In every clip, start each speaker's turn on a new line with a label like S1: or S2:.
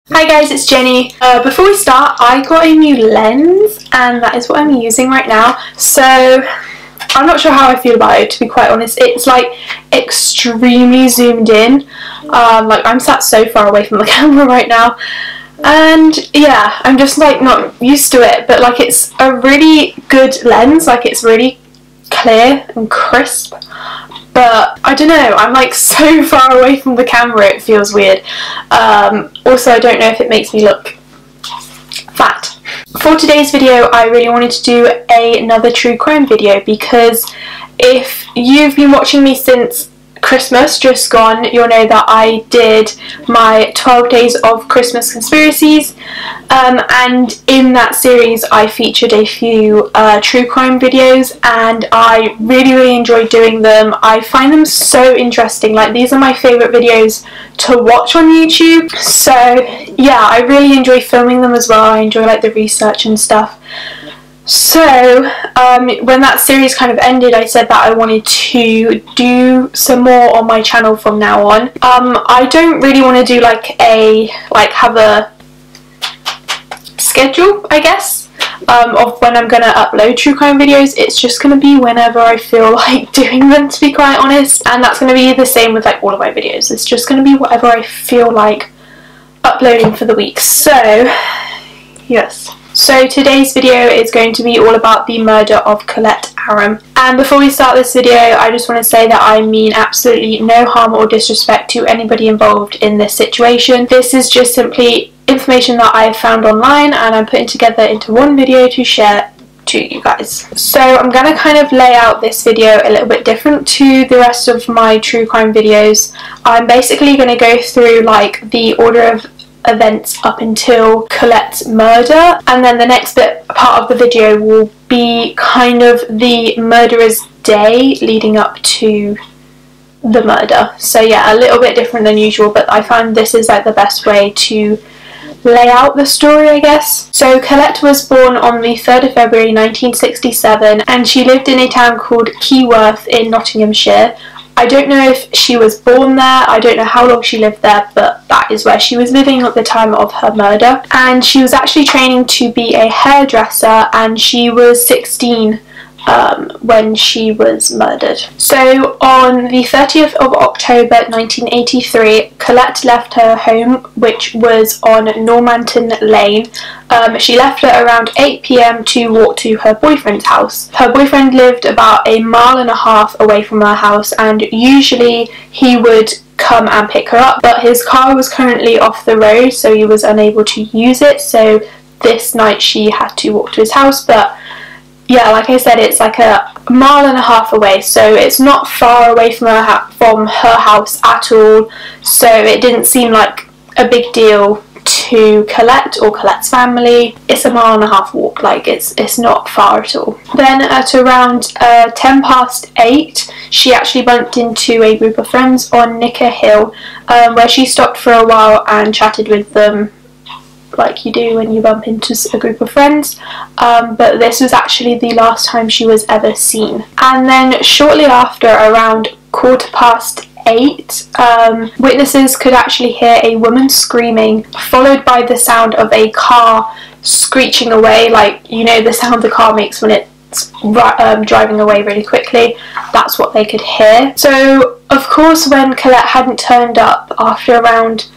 S1: Hi guys, it's Jenny. Before we start, I got a new lens and that is what I'm using right now. So I'm not sure how I feel about it, to be quite honest. It's like extremely zoomed in. Like I'm sat so far away from the camera right now. And yeah, I'm just like not used to it, but like it's a really good lens, like it's really clear and crisp. But I don't know, I'm like so far away from the camera it feels weird. Also I don't know if it makes me look fat. For today's video I really wanted to do another true crime video because if you've been watching me since Christmas just gone, you'll know that I did my 12 days of Christmas conspiracies, and in that series I featured a few true crime videos and I really enjoyed doing them. I find them so interesting, like these are my favourite videos to watch on YouTube, so yeah, I really enjoy filming them as well. I enjoy like the research and stuff. So when that series kind of ended, I said that I wanted to do some more on my channel from now on. I don't really want to do have a schedule, I guess, of when I'm going to upload true crime videos. It's just going to be whenever I feel like doing them, to be quite honest, and that's going to be the same with like all of my videos. It's just going to be whatever I feel like uploading for the week. So yes. So today's video is going to be all about the murder of Colette Aram. And before we start this video, I just want to say that I mean absolutely no harm or disrespect to anybody involved in this situation. This is just simply information that I found online and I'm putting together into one video to share to you guys. So I'm going to kind of lay out this video a little bit different to the rest of my true crime videos. I'm basically going to go through like the order of events up until Colette's murder, and then the next part of the video will be kind of the murderer's day leading up to the murder. So yeah, a little bit different than usual, but I found this is like the best way to lay out the story, I guess. So Colette was born on the 3rd of February 1967 and she lived in a town called Keyworth in Nottinghamshire. I don't know if she was born there, I don't know how long she lived there, but that is where she was living at the time of her murder. And she was actually training to be a hairdresser and she was 16 when she was murdered. So on the 30th of October 1983, Colette left her home, which was on Normanton Lane. She left at around 8 PM to walk to her boyfriend's house. Her boyfriend lived about a mile and a half away from her house and usually he would come and pick her up, but his car was currently off the road so he was unable to use it, so this night she had to walk to his house. But yeah, like I said, it's like a mile and a half away, so it's not far away from her house at all, so it didn't seem like a big deal to Colette or Colette's family. It's a mile and a half walk, like it's not far at all. Then at around 10 past 8, she actually bumped into a group of friends on Nicker Hill, where she stopped for a while and chatted with them like you do when you bump into a group of friends, but this was actually the last time she was ever seen. And then shortly after, around 8:15, witnesses could actually hear a woman screaming, followed by the sound of a car screeching away, like, you know, the sound the car makes when it's driving away really quickly. That's what they could hear. So of course when Colette hadn't turned up after around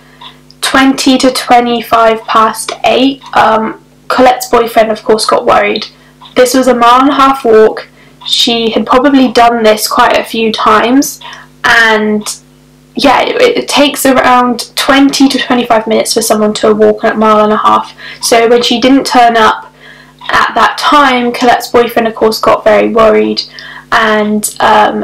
S1: 20 to 25 past 8, Colette's boyfriend of course got worried. This was a mile and a half walk. She had probably done this quite a few times, and yeah, it takes around 20 to 25 minutes for someone to walk a mile and a half. So when she didn't turn up at that time, Colette's boyfriend of course got very worried, and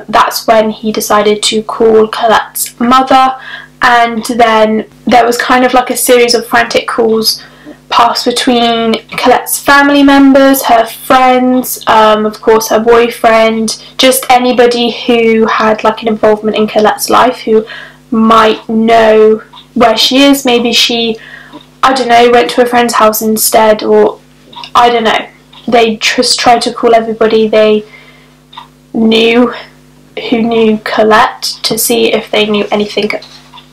S1: that's when he decided to call Colette's mother. And then there was kind of like a series of frantic calls passed between Colette's family members, her friends, of course her boyfriend, just anybody who had like an involvement in Colette's life, who might know where she is. Maybe she, I don't know, went to a friend's house instead, or I don't know. They just tried to call everybody they knew who knew Colette to see if they knew anything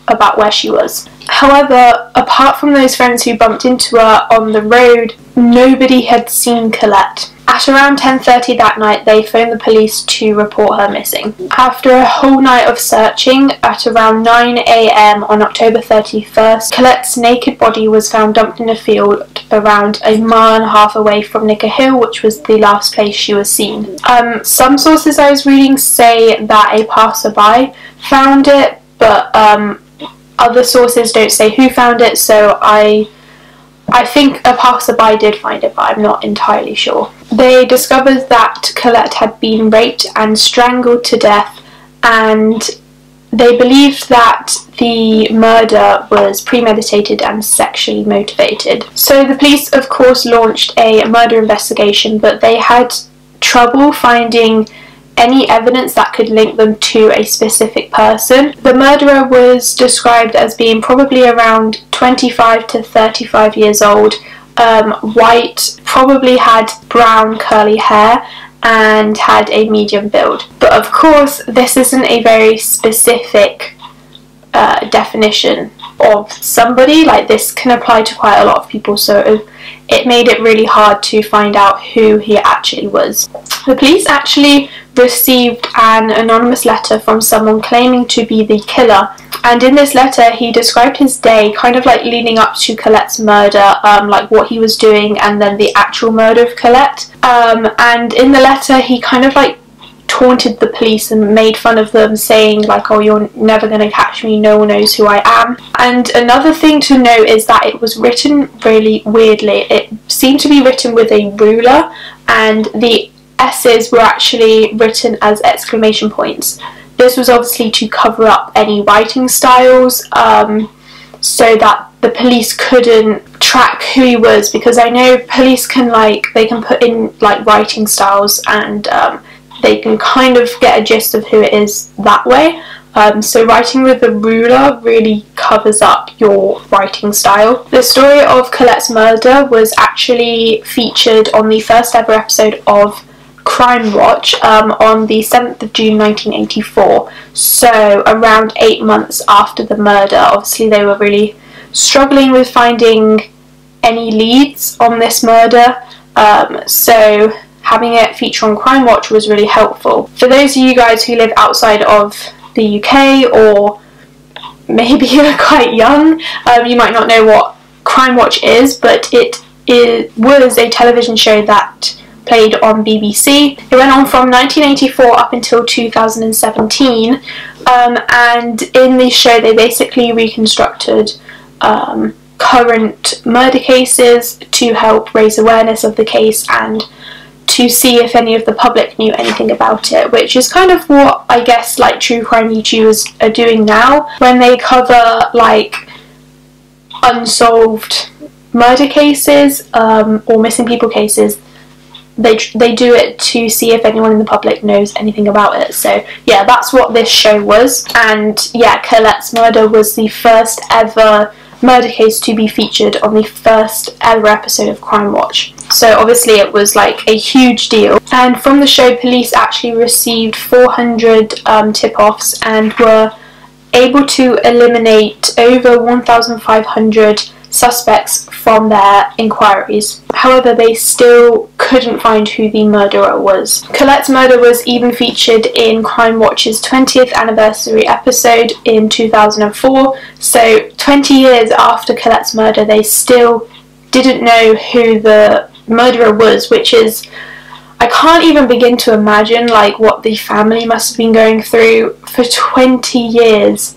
S1: about where she was. However, apart from those friends who bumped into her on the road, nobody had seen Colette. At around 10:30 that night, they phoned the police to report her missing. After a whole night of searching, at around 9 AM on October 31st, Colette's naked body was found dumped in a field around a mile and a half away from Nicker Hill, which was the last place she was seen. Some sources I was reading say that a passerby found it, but other sources don't say who found it, so I think a passerby did find it, but I'm not entirely sure. They discovered that Colette had been raped and strangled to death, and they believed that the murder was premeditated and sexually motivated. So the police, of course, launched a murder investigation, but they had trouble finding any evidence that could link them to a specific person. The murderer was described as being probably around 25 to 35 years old, white, probably had brown curly hair, and had a medium build. But of course, this isn't a very specific definition of somebody. Like, this can apply to quite a lot of people, so it made it really hard to find out who he actually was. The police actually received an anonymous letter from someone claiming to be the killer, and in this letter he described his day kind of like leading up to Colette's murder, like what he was doing and then the actual murder of Colette, and in the letter he kind of like taunted the police and made fun of them, saying like, oh, you're never going to catch me, no one knows who I am. And another thing to note is that it was written really weirdly. It seemed to be written with a ruler, and the S's were actually written as exclamation points. This was obviously to cover up any writing styles, so that the police couldn't track who he was, because I know police can they can put in like writing styles, and they can kind of get a gist of who it is that way. So writing with a ruler really covers up your writing style. The story of Colette's murder was actually featured on the first ever episode of Crime Watch on the 7th of June 1984, so around 8 months after the murder. Obviously they were really struggling with finding any leads on this murder, so having it feature on Crime Watch was really helpful. For those of you guys who live outside of the UK, or maybe you're quite young, you might not know what Crime Watch is, but it was a television show that played on BBC. It went on from 1984 up until 2017, and in the show they basically reconstructed current murder cases to help raise awareness of the case and to see if any of the public knew anything about it, which is kind of what I guess like true crime YouTubers are doing now when they cover like unsolved murder cases or missing people cases. They do it to see if anyone in the public knows anything about it. So yeah, that's what this show was. And yeah, Colette's murder was the first ever murder case to be featured on the first ever episode of Crime Watch. So obviously it was like a huge deal. And from the show, police actually received 400 tip-offs and were able to eliminate over 1,500 suspects from their inquiries. However, they still couldn't find who the murderer was. Colette's murder was even featured in Crime Watch's 20th anniversary episode in 2004, so 20 years after Colette's murder they still didn't know who the murderer was, which is, I can't even begin to imagine like what the family must have been going through for 20 years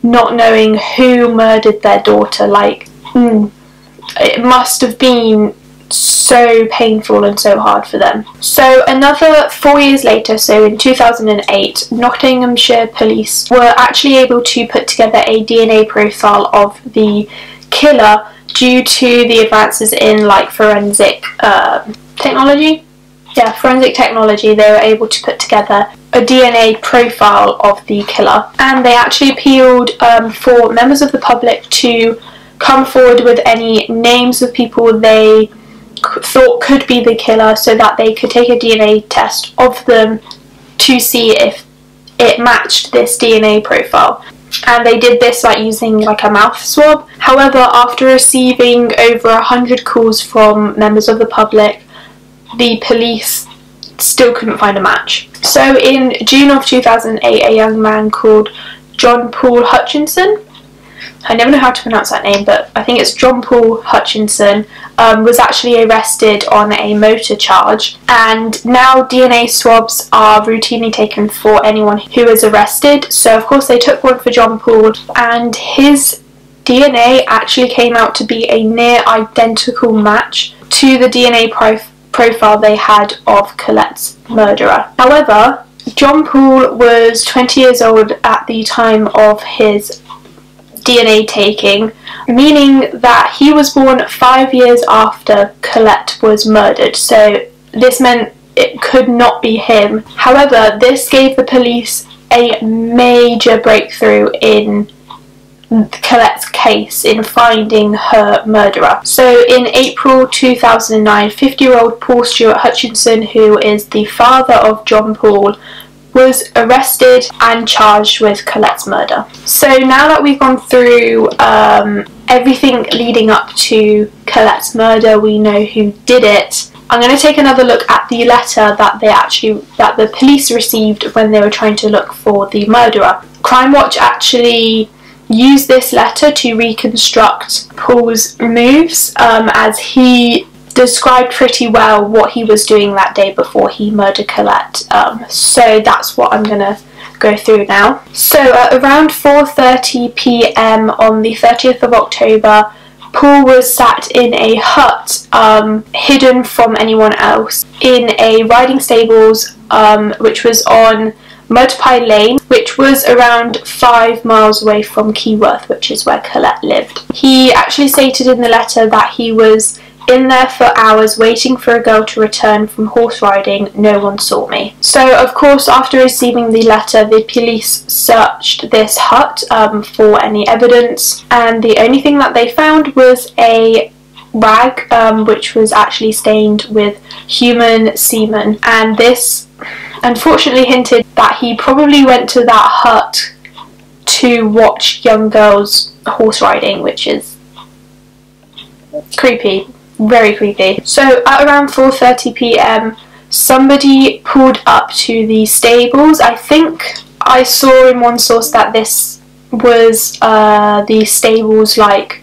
S1: not knowing who murdered their daughter. Like, it must have been so painful and so hard for them. So another 4 years later, so in 2008, Nottinghamshire police were actually able to put together a DNA profile of the killer due to the advances in like forensic technology. Yeah, forensic technology. They were able to put together a DNA profile of the killer, and they actually appealed for members of the public to come forward with any names of people they thought could be the killer, so that they could take a DNA test of them to see if it matched this DNA profile. and they did this like using like a mouth swab. However, after receiving over 100 calls from members of the public, the police still couldn't find a match. So in June of 2008, a young man called John Paul Hutchinson, I never know how to pronounce that name, but I think it's John Paul Hutchinson, was actually arrested on a motor charge, and now DNA swabs are routinely taken for anyone who is arrested. So of course they took one for John Paul, and his DNA actually came out to be a near identical match to the DNA profile they had of Colette's murderer. However, John Paul was 20 years old at the time of his DNA taking, meaning that he was born 5 years after Colette was murdered, so this meant it could not be him. However, this gave the police a major breakthrough in Colette's case in finding her murderer. So in April 2009, 50-year-old Paul Stuart Hutchinson, who is the father of John Paul, was arrested and charged with Colette's murder. So now that we've gone through everything leading up to Colette's murder, we know who did it. I'm going to take another look at the letter that the police received when they were trying to look for the murderer. Crime Watch actually used this letter to reconstruct Paul's moves, as he described pretty well what he was doing that day before he murdered Colette. So that's what I'm gonna go through now. So at around 4:30 p.m. on the 30th of October, Paul was sat in a hut, hidden from anyone else, in a riding stables, which was on Mudpie Lane, which was around 5 miles away from Keyworth, which is where Colette lived. He actually stated in the letter that he was in there for hours waiting for a girl to return from horse riding. No one saw me. So of course, after receiving the letter, the police searched this hut for any evidence, and the only thing that they found was a rag which was actually stained with human semen, and this unfortunately hinted that he probably went to that hut to watch young girls horse riding, which is creepy. Very creepy. So at around 4:30 p.m. somebody pulled up to the stables. I think I saw in one source that this was the stables like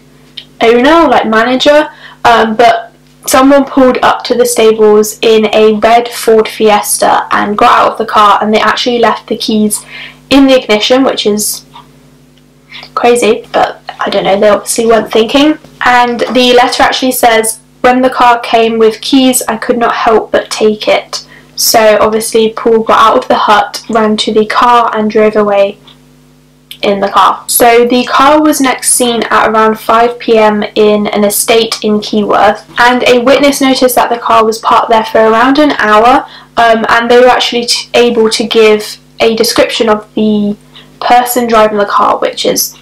S1: owner, like manager, but someone pulled up to the stables in a red Ford Fiesta and got out of the car, and they actually left the keys in the ignition, which is crazy, but I don't know, they obviously weren't thinking. And the letter actually says, "When the car came with keys, I could not help but take it." So obviously Paul got out of the hut, ran to the car and drove away in the car. So the car was next seen at around 5 p.m. in an estate in Keyworth, and a witness noticed that the car was parked there for around an hour, and they were actually able to give a description of the person driving the car, which is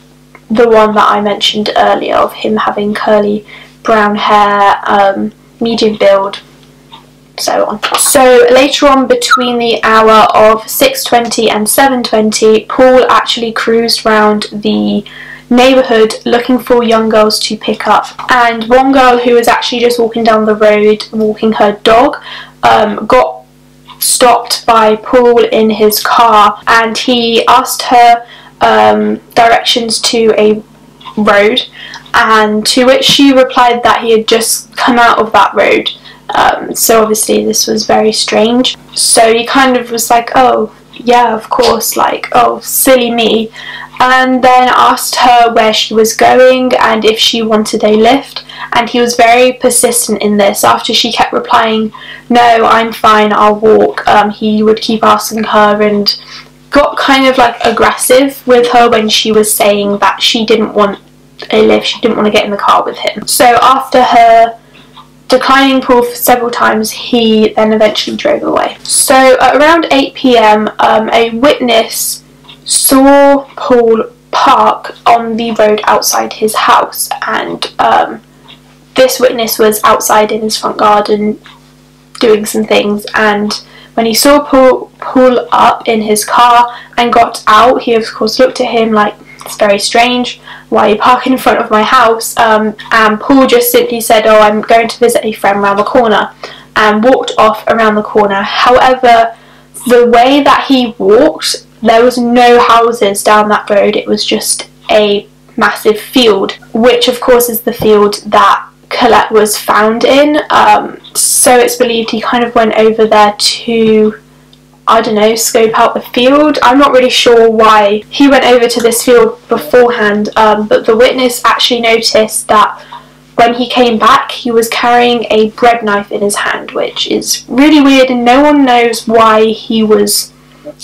S1: the one that I mentioned earlier, of him having curly brown hair, medium build, so on. So later on, between the hour of 6:20 and 7:20, Paul actually cruised round the neighbourhood looking for young girls to pick up, and one girl who was actually just walking down the road walking her dog got stopped by Paul in his car, and he asked her directions to a road, and to which she replied that he had just come out of that road. So obviously this was very strange. So he kind of was like, "Oh yeah, of course, like, oh, silly me," and then asked her where she was going and if she wanted a lift, and he was very persistent in this. After she kept replying, "No, I'm fine, I'll walk," he would keep asking her and got kind of like aggressive with her when she was saying that she didn't want a lift, she didn't want to get in the car with him. So after her declining Paul for several times, he then eventually drove away. So at around 8 p.m, a witness saw Paul park on the road outside his house, and this witness was outside in his front garden doing some things, and when he saw Paul pull up in his car and got out, he of course looked at him like, it's very strange, why are you parking in front of my house? And Paul just simply said, oh, I'm going to visit a friend around the corner, and walked off around the corner. However, the way that he walked, there was no houses down that road, it was just a massive field, which of course is the field that Colette was found in. So it's believed he kind of went over there to, I don't know, scope out the field. I'm not really sure why he went over to this field beforehand, but the witness actually noticed that when he came back he was carrying a bread knife in his hand, which is really weird, and no one knows why he was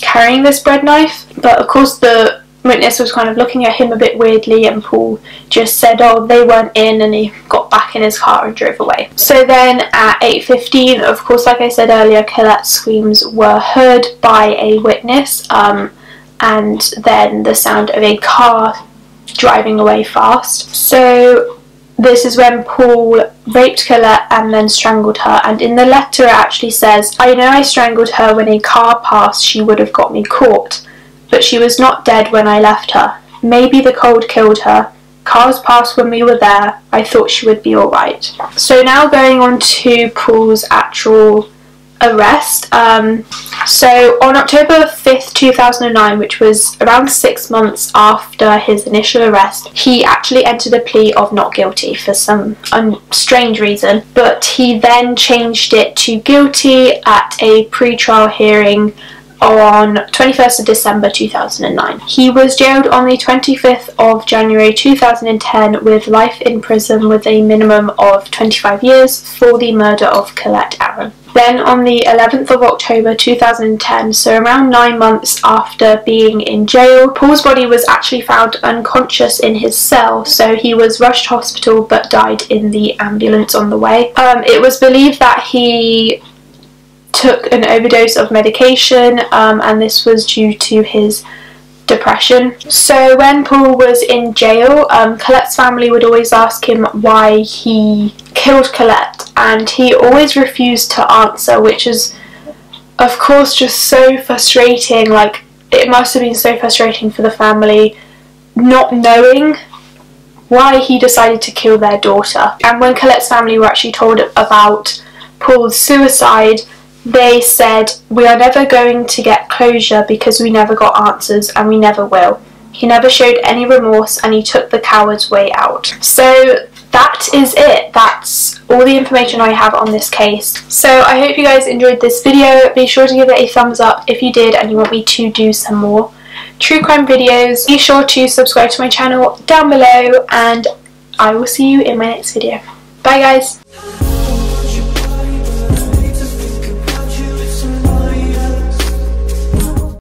S1: carrying this bread knife. But of course the witness was kind of looking at him a bit weirdly, and Paul just said, oh, they weren't in, and he got back in his car and drove away. So then at 8:15, of course, like I said earlier, Colette's screams were heard by a witness, and then the sound of a car driving away fast. So this is when Paul raped Colette and then strangled her, and in the letter it actually says, I know I strangled her. When a car passed she would have got me caught, but she was not dead when I left her. Maybe the cold killed her. Cars passed when we were there. I thought she would be alright. So now going on to Paul's actual arrest. So on October 5th, 2009, which was around 6 months after his initial arrest, he actually entered a plea of not guilty for some strange reason, but he then changed it to guilty at a pre-trial hearing on 21st of December 2009. He was jailed on the 25th of January 2010 with life in prison with a minimum of 25 years for the murder of Colette Aram. Then on the 11th of October 2010, so around 9 months after being in jail, Paul's body was actually found unconscious in his cell, so he was rushed to hospital but died in the ambulance on the way. It was believed that he took an overdose of medication, and this was due to his depression. So when Paul was in jail, Colette's family would always ask him why he killed Colette, and he always refused to answer, which is of course just so frustrating. Like, it must have been so frustrating for the family not knowing why he decided to kill their daughter. And when Colette's family were actually told about Paul's suicide, they said, we are never going to get closure because we never got answers, and we never will. He never showed any remorse, and he took the coward's way out. So that is it. That's all the information I have on this case. So I hope you guys enjoyed this video. Be sure to give it a thumbs up if you did and you want me to do some more true crime videos. Be sure to subscribe to my channel down below, and I will see you in my next video. Bye guys!